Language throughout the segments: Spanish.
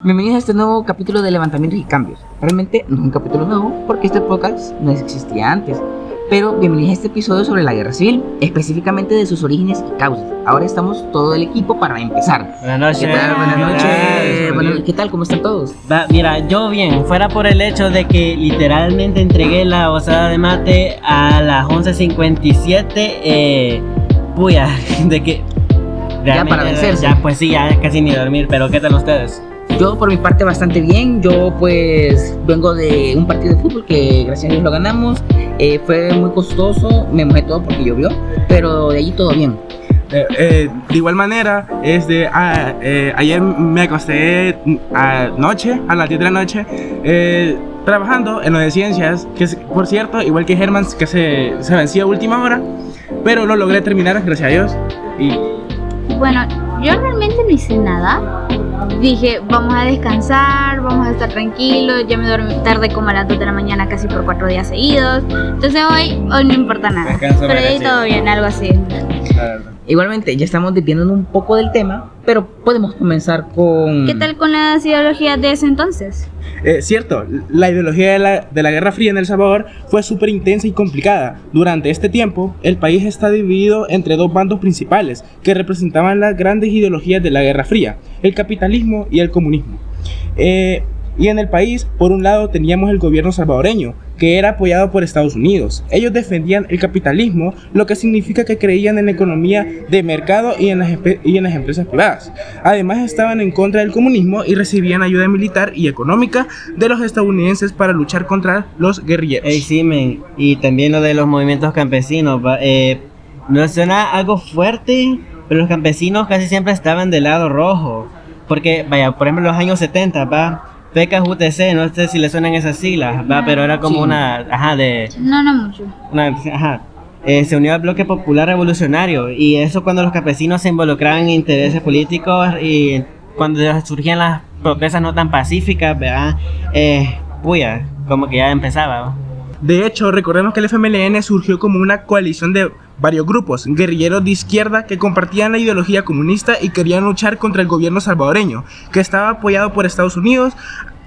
Bienvenidos a este nuevo capítulo de Levantamientos y Cambios. Realmente no es un capítulo nuevo porque este podcast no existía antes, pero bienvenidos a este episodio sobre la guerra civil, específicamente de sus orígenes y causas. Ahora estamos todo el equipo para empezar. Buenas noches. ¿Qué tal? Buenas noches. Bueno, ¿qué tal? ¿Cómo están todos? Mira, yo bien, fuera por el hecho de que literalmente entregué la osada de mate a las 11:57, puya, de que Ya para vencerse. Ya, pues sí, ya casi ni dormir, pero ¿qué tal ustedes? Yo por mi parte bastante bien. Yo pues vengo de un partido de fútbol que gracias a Dios lo ganamos. Fue muy costoso, me mojé todo porque llovió, pero de allí todo bien. De igual manera, ayer me acosté a las 10 de la noche, trabajando en lo de ciencias, que por cierto, igual que Germán, que se vencía a última hora, pero lo logré terminar, gracias a Dios. Bueno, yo realmente no hice nada. Dije, vamos a descansar, vamos a estar tranquilos. Ya me dormí tarde como a las 2 de la mañana casi por 4 días seguidos. Entonces hoy no importa nada. Descanso Pero ahí merecido. todo bien, algo así. Igualmente, ya estamos desviándonos un poco del tema, pero podemos comenzar con... ¿Qué tal con las ideologías de ese entonces? Cierto, la ideología de la Guerra Fría en El Salvador fue súper intensa y complicada. Durante este tiempo, el país está dividido entre dos bandos principales que representaban las grandes ideologías de la Guerra Fría, el capitalismo y el comunismo. Y en el país, por un lado, teníamos el gobierno salvadoreño, que era apoyado por Estados Unidos. Ellos defendían el capitalismo, lo que significa que creían en la economía de mercado y en las empresas privadas. Además, estaban en contra del comunismo y recibían ayuda militar y económica de los estadounidenses para luchar contra los guerrilleros. Ey, sí, men, y también lo de los movimientos campesinos, no suena algo fuerte, pero los campesinos casi siempre estaban del lado rojo. Porque, vaya, por ejemplo, en los años 70, PECAS UTC, no sé si le suenan esas siglas, pero era como Sí. una, No mucho. se unió al bloque popular revolucionario, y eso cuando los campesinos se involucraban en intereses políticos y cuando surgían las protestas no tan pacíficas, ¿verdad? Puya, como que ya empezaba, ¿no? De hecho, recordemos que el FMLN surgió como una coalición de varios grupos guerrilleros de izquierda que compartían la ideología comunista y querían luchar contra el gobierno salvadoreño, que estaba apoyado por Estados Unidos.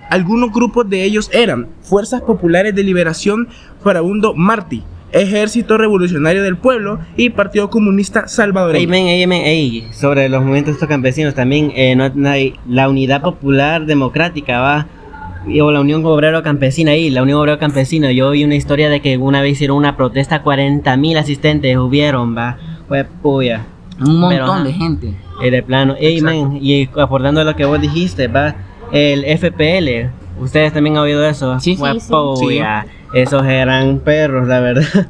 Algunos grupos de ellos eran Fuerzas Populares de Liberación Farabundo Martí, Ejército Revolucionario del Pueblo y Partido Comunista Salvadoreño. Ey, sobre los movimientos estos campesinos también, la Unidad Popular Democrática, o la Unión Obrero Campesina la Unión Obrero Campesina, yo vi una historia de que una vez hicieron una protesta, 40,000 asistentes hubieron, fue puya. Un montón Pero, de gente. De plano, Exacto. y acordando de lo que vos dijiste, el FPL, ustedes también han oído eso. Sí, Fue sí, sí. puya, esos eran perros, la verdad.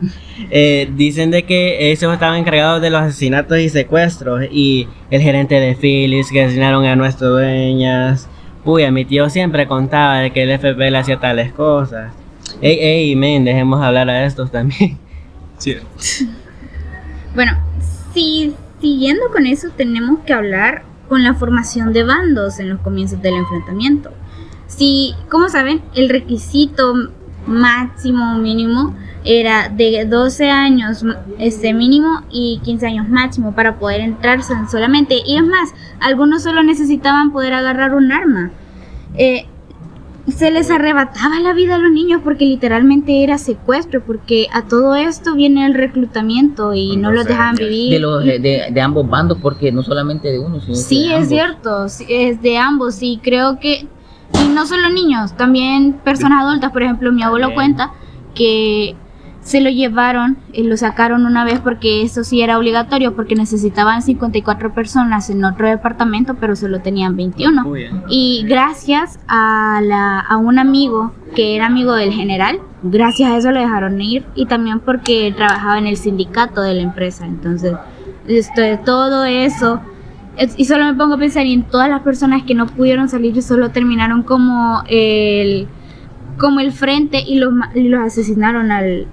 Dicen de que esos estaban encargados de los asesinatos y secuestros, y el gerente de Philips, que asesinaron a nuestras dueñas. Puya, mi tío siempre contaba de que el FPL hacía tales cosas. Dejemos hablar a estos también. Sí. Bueno, siguiendo con eso, tenemos que hablar con la formación de bandos en los comienzos del enfrentamiento. Si, como saben, el requisito máximo mínimo era de 12 años mínimo y 15 años máximo para poder entrar solamente. Y es más, algunos solo necesitaban poder agarrar un arma. Se les arrebataba la vida a los niños porque literalmente era secuestro, porque a todo esto viene el reclutamiento y no los dejaban vivir. De ambos bandos, porque no solamente de uno, sino Sí, de es ambos. cierto, sí, es de ambos, y creo que, y no solo niños, también personas adultas. Por ejemplo, mi abuelo cuenta que se lo llevaron, lo sacaron una vez porque eso sí era obligatorio, porque necesitaban 54 personas en otro departamento, pero solo tenían 21. Y gracias a un amigo que era amigo del general, gracias a eso lo dejaron ir, y también porque trabajaba en el sindicato de la empresa. Entonces, todo eso, y solo me pongo a pensar en todas las personas que no pudieron salir y solo terminaron como el frente, y los asesinaron al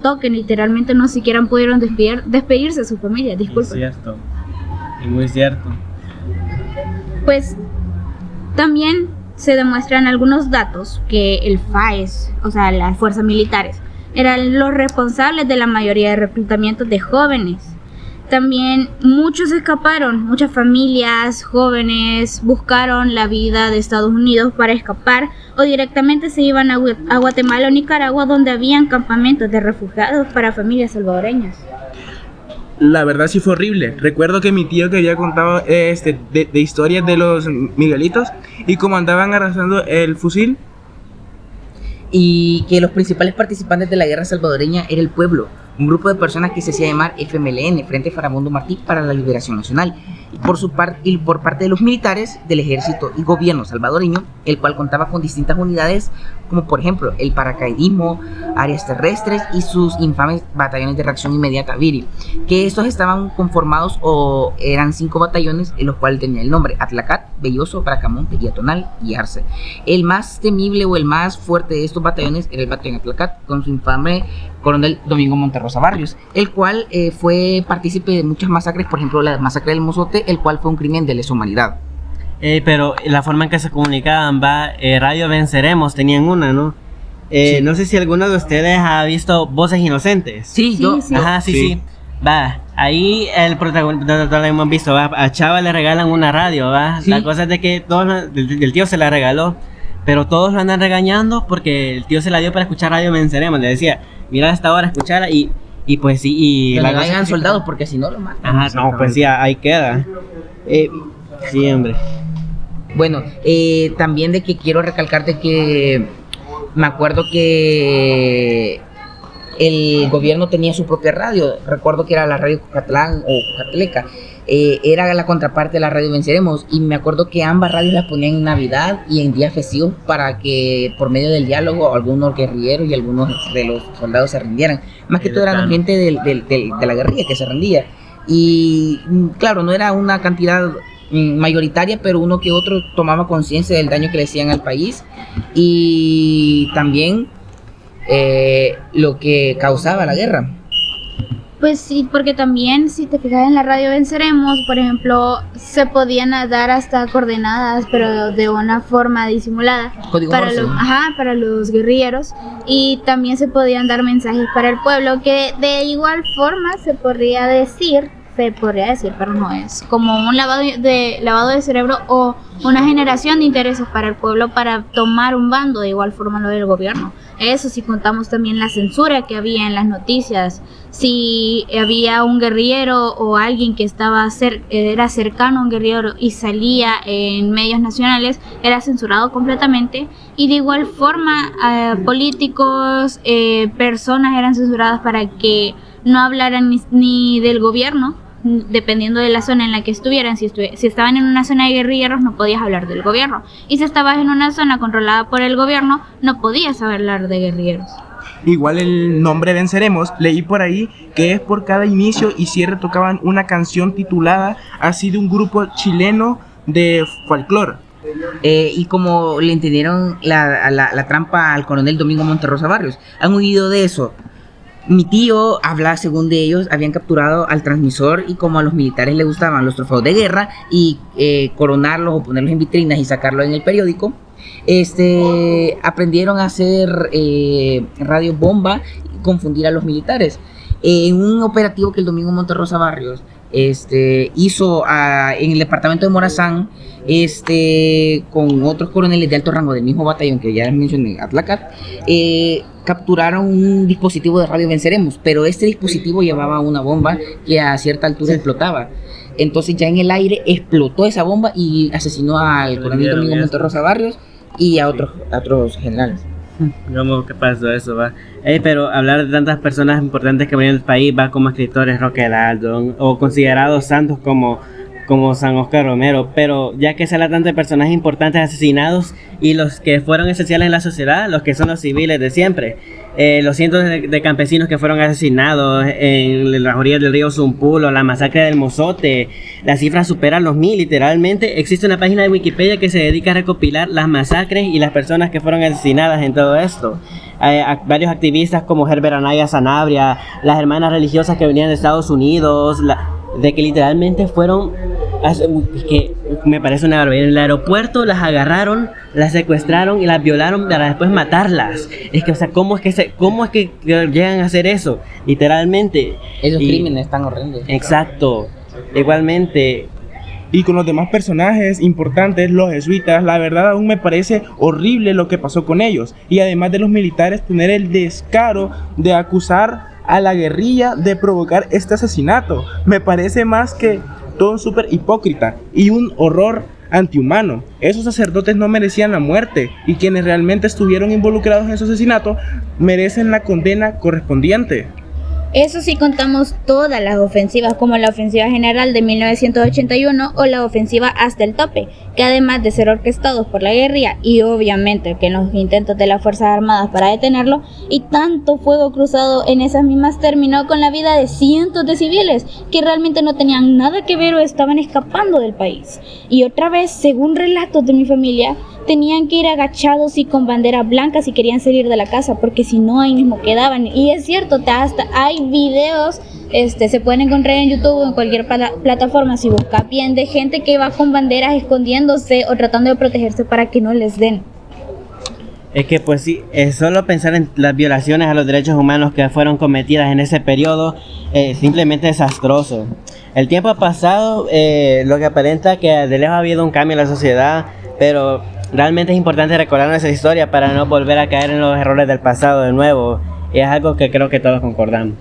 toque. Literalmente no siquiera pudieron despedirse de su familia. Disculpen. Muy cierto. Pues también se demuestran algunos datos que el FAES, o sea, las fuerzas militares, eran los responsables de la mayoría de reclutamientos de jóvenes. También muchos escaparon, muchas familias, jóvenes buscaron la vida de Estados Unidos para escapar o directamente se iban a Guatemala o Nicaragua, donde habían campamentos de refugiados para familias salvadoreñas. La verdad sí fue horrible. Recuerdo que mi tío que había contado de historias de los Miguelitos y cómo andaban arrasando el fusil. Y que los principales participantes de la guerra salvadoreña era el pueblo, un grupo de personas que se hacía llamar FMLN, Frente Farabundo Martí para la Liberación Nacional, y por parte de los militares del ejército y gobierno salvadoreño, el cual contaba con distintas unidades, como por ejemplo el paracaidismo, áreas terrestres y sus infames batallones de reacción inmediata Viri, que estos estaban conformados o eran 5 batallones, en los cuales tenía el nombre Atlacat, Belloso, Bracamonte, Yatonal y Arce. El más temible o el más fuerte de estos batallones era el batallón Atlacat, con su infame coronel Domingo Monterrosa Barrios, el cual fue partícipe de muchas masacres, por ejemplo la masacre del Mozote, el cual fue un crimen de lesa humanidad. Pero la forma en que se comunicaban, Radio Venceremos, tenían una, ¿no? Sí. No sé si alguno de ustedes ha visto Voces Inocentes. Sí, yo. Sí. Ajá, sí. Va, ahí el protagonista, lo hemos visto, va, a Chava le regalan una radio, va. Sí. La cosa es de que el tío se la regaló, pero todos lo andan regañando porque el tío se la dio para escuchar Radio Venceremos. Le decía, mira a esta hora, escucharla y pues sí. Y Que la le cosa caigan es que- soldados porque si no lo matan. Ajá, no, pues sí, ahí queda. Sí, hombre. Bueno, también de que quiero recalcarte que me acuerdo que el gobierno tenía su propia radio. Recuerdo que era la radio Cucatlán o Cucatleca. Era la contraparte de la radio Venceremos. Y me acuerdo que ambas radios las ponían en Navidad y en días festivos para que por medio del diálogo algunos guerrilleros y algunos de los soldados se rindieran. Más que todo eran gente de la guerrilla que se rendía. Y claro, no era una cantidad mayoritaria, pero uno que otro tomaba conciencia del daño que le hacían al país y también lo que causaba la guerra. Pues sí, porque también si te fijas en la radio Venceremos, por ejemplo, se podían dar hasta coordenadas, pero de una forma disimulada Código para Morse. para los guerrilleros, y también se podían dar mensajes para el pueblo, que de igual forma se podría decir, pero no es como un lavado de cerebro o una generación de intereses para el pueblo para tomar un bando, de igual forma lo del gobierno. Eso si contamos también la censura que había en las noticias, si había un guerrillero o alguien que era cercano a un guerrillero y salía en medios nacionales, era censurado completamente, y de igual forma políticos, personas eran censuradas para que no hablaran ni del gobierno, dependiendo de la zona en la que estuvieran. Si estaban en una zona de guerrilleros, no podías hablar del gobierno, y si estabas en una zona controlada por el gobierno, no podías hablar de guerrilleros. Igual el nombre Venceremos, leí por ahí que es por cada inicio y cierre tocaban una canción titulada así de un grupo chileno de folclore. Y como le entendieron la trampa al coronel Domingo Monterrosa Barrios, ¿han oído de eso? Mi tío habla, según de ellos, habían capturado al transmisor y como a los militares les gustaban los trofeos de guerra y coronarlos o ponerlos en vitrinas y sacarlos en el periódico, aprendieron a hacer radio bomba y confundir a los militares. En un operativo que el Domingo Monterrosa Barrios hizo en el departamento de Morazán, con otros coroneles de alto rango del mismo batallón que ya mencioné, Atlacat, capturaron un dispositivo de radio Venceremos, pero este dispositivo llevaba una bomba que a cierta altura explotaba. Entonces ya en el aire explotó esa bomba y asesinó al coronel Domingo Monterrosa Barrios y a otros generales. ¿Cómo que pasó eso, va? Pero hablar de tantas personas importantes que venían del país, va, como escritores Roque Heraldo o considerados santos como San Oscar Romero, pero ya que se habla tanto de personajes importantes asesinados y los que fueron esenciales en la sociedad, los que son los civiles de siempre, los cientos de campesinos que fueron asesinados en las orillas del río Zumpulo, la masacre del Mozote, las cifras superan los 1000 literalmente. Existe una página de Wikipedia que se dedica a recopilar las masacres y las personas que fueron asesinadas en todo esto. Varios activistas como Herbert Anaya Sanabria, las hermanas religiosas que venían de Estados Unidos, de que literalmente fueron, que me parece una barbaridad. En el aeropuerto las agarraron, las secuestraron y las violaron para después matarlas. Es que, o sea, ¿cómo es que llegan a hacer eso? Literalmente. Esos Y- crímenes tan horrendos. Exacto. Igualmente. Y con los demás personajes importantes, los jesuitas, la verdad aún me parece horrible lo que pasó con ellos. Y además de los militares, tener el descaro de acusar a la guerrilla de provocar este asesinato. Me parece más que todo un súper hipócrita y un horror antihumano. Esos sacerdotes no merecían la muerte y quienes realmente estuvieron involucrados en su asesinato merecen la condena correspondiente. Eso sí contamos todas las ofensivas, como la ofensiva general de 1981 o la ofensiva hasta el tope, que además de ser orquestados por la guerrilla y obviamente que en los intentos de las Fuerzas Armadas para detenerlo, y tanto fuego cruzado en esas mismas terminó con la vida de cientos de civiles que realmente no tenían nada que ver o estaban escapando del país. Y otra vez, según relatos de mi familia, tenían que ir agachados y con banderas blancas si querían salir de la casa, porque si no ahí mismo quedaban. Y es cierto, hasta hay videos, se pueden encontrar en YouTube o en cualquier plataforma si buscas bien, de gente que va con banderas escondiéndose o tratando de protegerse para que no les den. Es que pues sí, solo pensar en las violaciones a los derechos humanos que fueron cometidas en ese periodo es simplemente desastroso. El tiempo ha pasado, lo que aparenta que de lejos ha habido un cambio en la sociedad, pero realmente es importante recordar nuestra historia para no volver a caer en los errores del pasado de nuevo. Y es algo que creo que todos concordamos.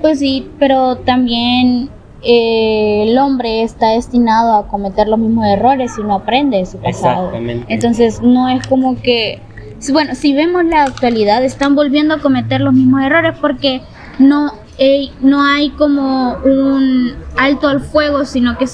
Pues sí, pero también el hombre está destinado a cometer los mismos errores si no aprende de su pasado. Exactamente. Entonces no es como que, bueno, si vemos la actualidad, están volviendo a cometer los mismos errores porque no hay como un alto al fuego, sino que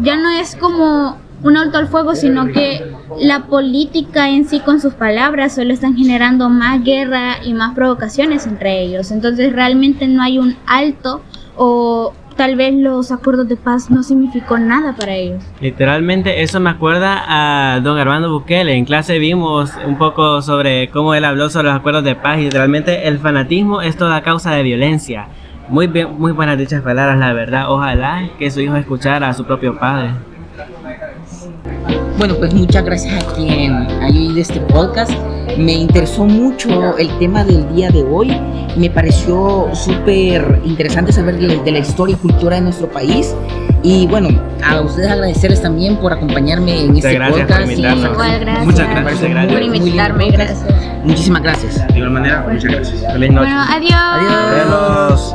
ya no es como un alto al fuego, sino que la política en sí con sus palabras solo están generando más guerra y más provocaciones entre ellos. Entonces realmente no hay un alto, o tal vez los acuerdos de paz no significó nada para ellos. Literalmente eso me acuerda a don Armando Bukele. En clase vimos un poco sobre cómo él habló sobre los acuerdos de paz y literalmente el fanatismo es toda causa de violencia. Muy bien, muy buenas dichas palabras, la verdad. Ojalá que su hijo escuchara a su propio padre. Bueno, pues muchas gracias a quien haya oído este podcast. Me interesó mucho el tema del día de hoy. Me pareció súper interesante saber de la historia y cultura de nuestro país. Y bueno, a ustedes agradecerles también por acompañarme en este gracias por podcast. invitarnos. Igual, gracias. Muchas gracias. por Gracias. invitarme, Muy lindo podcast. gracias. Muchísimas gracias. De igual manera, muchas gracias. Feliz noche. Bueno, adiós. Adiós. Adiós.